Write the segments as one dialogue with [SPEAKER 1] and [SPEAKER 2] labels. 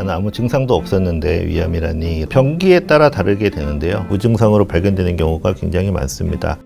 [SPEAKER 1] 나는 아무 증상도 없었는데 위암이라니 병기에 따라 다르게 되는데요. 무증상으로 발견되는 경우가 굉장히 많습니다.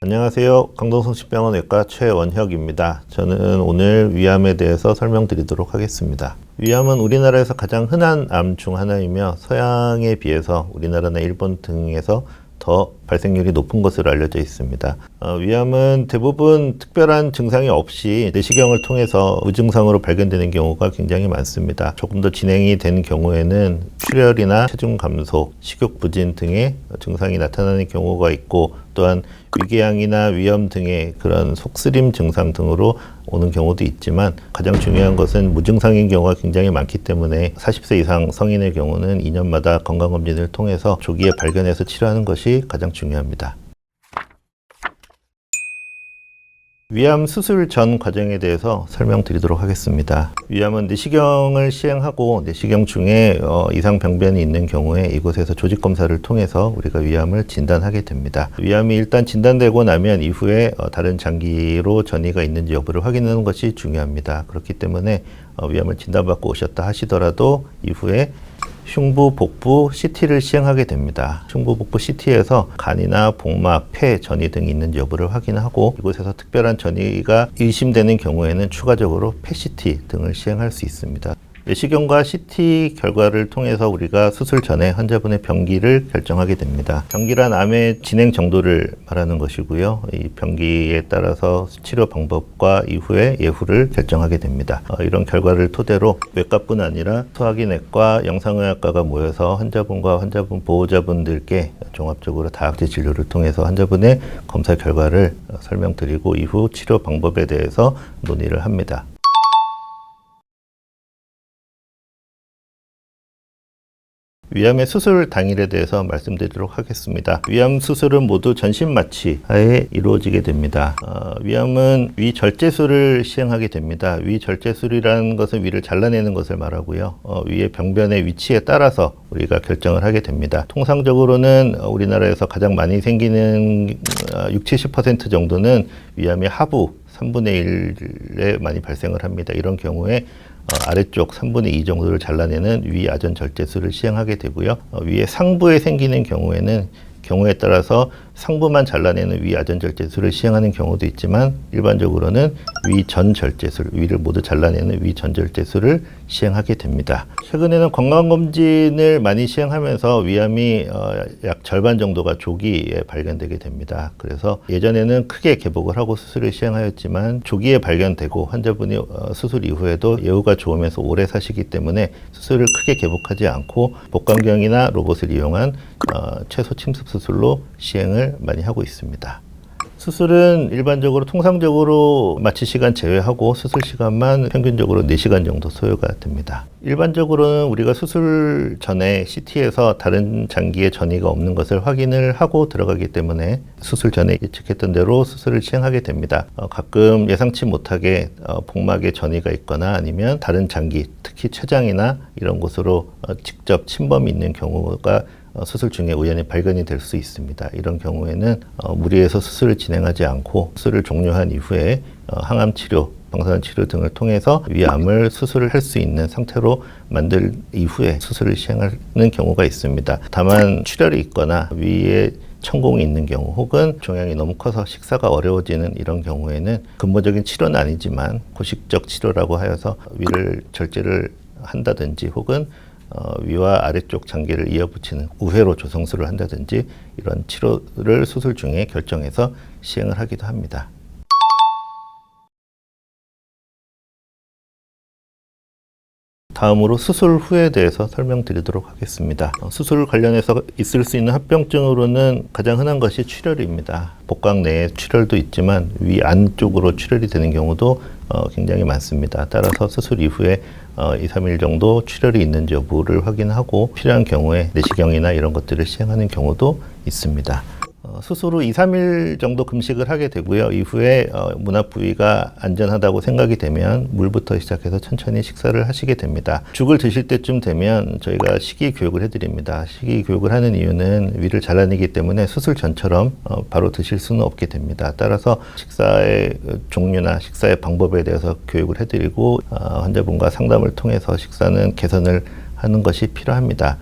[SPEAKER 1] 안녕하세요. 강동성심병원 외과 최원혁입니다. 저는 오늘 위암에 대해서 설명드리도록 하겠습니다. 위암은 우리나라에서 가장 흔한 암 중 하나이며 서양에 비해서 우리나라나 일본 등에서 더 발생률이 높은 것으로 알려져 있습니다. 위암은 대부분 특별한 증상이 없이 내시경을 통해서 무증상으로 발견되는 경우가 굉장히 많습니다. 조금 더 진행이 된 경우에는 출혈이나 체중 감소, 식욕 부진 등의 증상이 나타나는 경우가 있고, 또한 위궤양이나 위염 등의 그런 속쓰림 증상 등으로 오는 경우도 있지만, 가장 중요한 것은 무증상인 경우가 굉장히 많기 때문에 40세 이상 성인의 경우는 2년마다 건강검진을 통해서 조기에 발견해서 치료하는 것이 가장 중요합니다. 위암 수술 전 과정에 대해서 설명드리도록 하겠습니다. 위암은 내시경을 시행하고 내시경 중에 이상 병변이 있는 경우에 이곳에서 조직 검사를 통해서 우리가 위암을 진단하게 됩니다. 위암이 일단 진단되고 나면 이후에 다른 장기로 전이가 있는지 여부를 확인하는 것이 중요합니다. 그렇기 때문에 위암을 진단받고 오셨다 하시더라도 이후에 흉부, 복부 CT를 시행하게 됩니다. 흉부, 복부 CT에서 간이나 복막, 폐 전이 등이 있는지 여부를 확인하고, 이곳에서 특별한 전이가 의심되는 경우에는 추가적으로 PET-CT 등을 시행할 수 있습니다. 내시경과 CT 결과를 통해서 우리가 수술 전에 환자분의 병기를 결정하게 됩니다. 병기란 암의 진행 정도를 말하는 것이고요. 이 병기에 따라서 치료 방법과 이후에 예후를 결정하게 됩니다. 이런 결과를 토대로 외과뿐 아니라 소화기내과, 영상의학과가 모여서 환자분과 환자분 보호자분들께 종합적으로 다학제 진료를 통해서 환자분의 검사 결과를 설명드리고 이후 치료 방법에 대해서 논의를 합니다. 위암의 수술 당일에 대해서 말씀드리도록 하겠습니다. 위암 수술은 모두 전신 마취 하에 이루어지게 됩니다. 위암은 위절제술을 시행하게 됩니다. 위절제술이라는 것은 위를 잘라내는 것을 말하고요. 위의 병변의 위치에 따라서 우리가 결정을 하게 됩니다. 통상적으로는 우리나라에서 가장 많이 생기는 60-70% 정도는 위암의 하부 3분의 1에 많이 발생을 합니다. 이런 경우에 아래쪽 3분의 2 정도를 잘라내는 위아전 절제술을 시행하게 되고요. 위의 상부에 생기는 경우에 따라서 상부만 잘라내는 위아전 절제술을 시행하는 경우도 있지만, 일반적으로는 위전 절제술, 위를 모두 잘라내는 위전 절제술을 시행하게 됩니다. 최근에는 건강검진을 많이 시행하면서 위암이 약 절반 정도가 조기에 발견되게 됩니다. 그래서 예전에는 크게 개복을 하고 수술을 시행하였지만, 조기에 발견되고 환자분이 수술 이후에도 예후가 좋으면서 오래 사시기 때문에 수술을 크게 개복하지 않고 복강경이나 로봇을 이용한 최소 침습 수술로 시행을 많이 하고 있습니다. 수술은 일반적으로 통상적으로 마취 시간 제외하고 수술 시간만 평균적으로 4시간 정도 소요가 됩니다. 일반적으로는 우리가 수술 전에 CT에서 다른 장기에 전이가 없는 것을 확인을 하고 들어가기 때문에 수술 전에 예측했던 대로 수술을 시행하게 됩니다. 가끔 예상치 못하게 복막에 전이가 있거나 아니면 다른 장기, 특히 췌장이나 이런 곳으로 직접 침범이 있는 경우가 수술 중에 우연히 발견이 될 수 있습니다. 이런 경우에는 무리해서 수술을 진행하지 않고 수술을 종료한 이후에 항암 치료, 방사선 치료 등을 통해서 위암을 수술을 할 수 있는 상태로 만들 이후에 수술을 시행하는 경우가 있습니다. 다만 출혈이 있거나 위에 천공이 있는 경우, 혹은 종양이 너무 커서 식사가 어려워지는 이런 경우에는 근본적인 치료는 아니지만 고식적 치료라고 하여서 위를 절제를 한다든지, 혹은 위와 아래쪽 장기를 이어붙이는 우회로 조성술을 한다든지, 이런 치료를 수술 중에 결정해서 시행을 하기도 합니다. 다음으로 수술 후에 대해서 설명드리도록 하겠습니다. 수술 관련해서 있을 수 있는 합병증으로는 가장 흔한 것이 출혈입니다. 복강 내에 출혈도 있지만 위 안쪽으로 출혈이 되는 경우도 굉장히 많습니다. 따라서 수술 이후에 2-3일 정도 출혈이 있는지 여부를 확인하고 필요한 경우에 내시경이나 이런 것들을 시행하는 경우도 있습니다. 수술 후 2, 3일 정도 금식을 하게 되고요. 이후에 문합 부위가 안전하다고 생각이 되면 물부터 시작해서 천천히 식사를 하시게 됩니다. 죽을 드실 때쯤 되면 저희가 식이 교육을 해드립니다. 식이 교육을 하는 이유는 위를 잘라내기 때문에 수술 전처럼 바로 드실 수는 없게 됩니다. 따라서 식사의 종류나 식사의 방법에 대해서 교육을 해드리고 환자분과 상담을 통해서 식사는 개선을 하는 것이 필요합니다.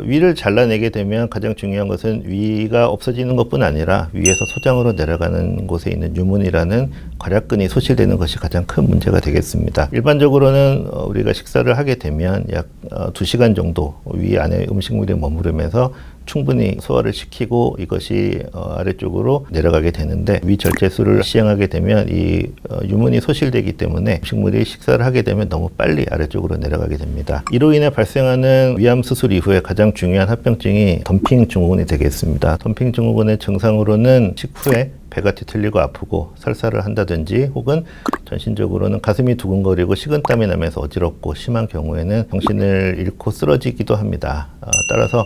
[SPEAKER 1] 위를 잘라내게 되면 가장 중요한 것은 위가 없어지는 것뿐 아니라 위에서 소장으로 내려가는 곳에 있는 유문이라는 괄약근이 소실되는 것이 가장 큰 문제가 되겠습니다. 일반적으로는 우리가 식사를 하게 되면 약 2시간 정도 위 안에 음식물이 머무르면서 충분히 소화를 시키고 이것이 아래쪽으로 내려가게 되는데 위절제술을 시행하게 되면 이 유문이 소실되기 때문에 음식물이 식사를 하게 되면 너무 빨리 아래쪽으로 내려가게 됩니다. 이로 인해 발생하는 위암 수술 이후에 가장 중요한 합병증이 덤핑 증후군이 되겠습니다. 덤핑 증후군의 증상으로는 식후에 배가 뒤틀리고 아프고 설사를 한다든지 혹은 전신적으로는 가슴이 두근거리고 식은땀이 나면서 어지럽고 심한 경우에는 정신을 잃고 쓰러지기도 합니다. 따라서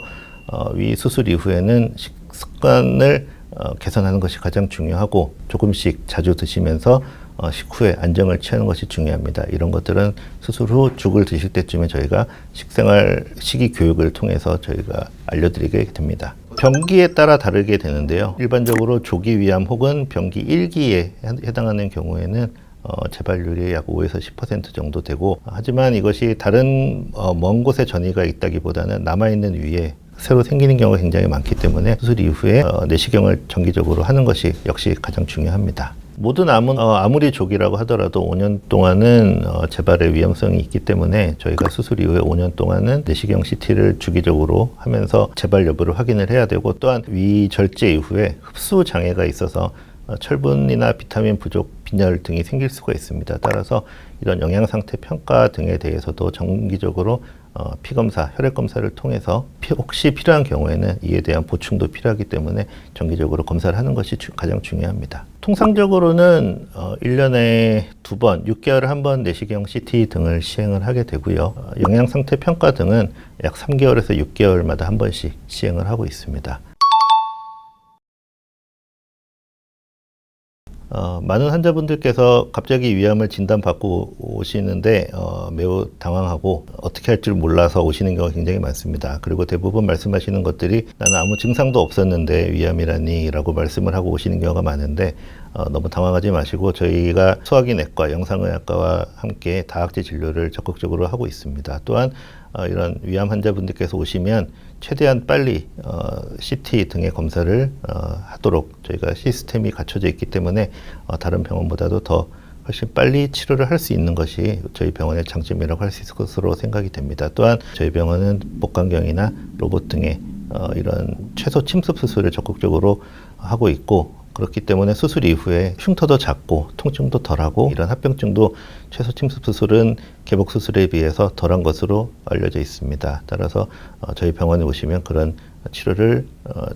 [SPEAKER 1] 위 수술 이후에는 식습관을 개선하는 것이 가장 중요하고 조금씩 자주 드시면서 식후에 안정을 취하는 것이 중요합니다. 이런 것들은 수술 후 죽을 드실 때쯤에 저희가 식생활 식이 교육을 통해서 저희가 알려드리게 됩니다. 병기에 따라 다르게 되는데요. 일반적으로 조기 위암 혹은 병기 1기에 해당하는 경우에는 재발률이 약 5에서 10% 정도 되고, 하지만 이것이 다른 먼 곳에 전이가 있다기보다는 남아있는 위에 새로 생기는 경우가 굉장히 많기 때문에 수술 이후에 내시경을 정기적으로 하는 것이 역시 가장 중요합니다. 모든 암은 아무리 조기라고 하더라도 5년 동안은 재발의 위험성이 있기 때문에 저희가 수술 이후에 5년 동안은 내시경 CT를 주기적으로 하면서 재발 여부를 확인을 해야 되고, 또한 위절제 이후에 흡수 장애가 있어서 철분이나 비타민 부족, 빈혈 등이 생길 수가 있습니다. 따라서 이런 영양 상태 평가 등에 대해서도 정기적으로 피검사, 혈액검사를 통해서 혹시 필요한 경우에는 이에 대한 보충도 필요하기 때문에 정기적으로 검사를 하는 것이 가장 중요합니다. 통상적으로는 1년에 2번, 6개월에 1번 내시경 CT 등을 시행을 하게 되고요. 영양 상태 평가 등은 약 3개월에서 6개월마다 한 번씩 시행을 하고 있습니다. 많은 환자분들께서 갑자기 위암을 진단받고 오시는데 매우 당황하고 어떻게 할 줄 몰라서 오시는 경우가 굉장히 많습니다. 그리고 대부분 말씀하시는 것들이 나는 아무 증상도 없었는데 위암이라니 라고 말씀을 하고 오시는 경우가 많은데, 너무 당황하지 마시고 저희가 소화기 내과, 영상의학과와 함께 다학제 진료를 적극적으로 하고 있습니다. 또한 이런 위암 환자분들께서 오시면 최대한 빨리 CT 등의 검사를 하도록 저희가 시스템이 갖춰져 있기 때문에 다른 병원보다도 더 훨씬 빨리 치료를 할 수 있는 것이 저희 병원의 장점이라고 할 수 있을 것으로 생각이 됩니다. 또한 저희 병원은 복강경이나 로봇 등의 이런 최소 침습 수술을 적극적으로 하고 있고, 그렇기 때문에 수술 이후에 흉터도 작고 통증도 덜하고 이런 합병증도 최소 침습 수술은 개복 수술에 비해서 덜한 것으로 알려져 있습니다. 따라서 저희 병원에 오시면 그런 치료를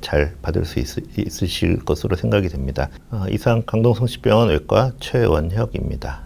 [SPEAKER 1] 잘 받을 수 있으실 것으로 생각이 됩니다. 이상 강동성심병원 외과 최원혁입니다.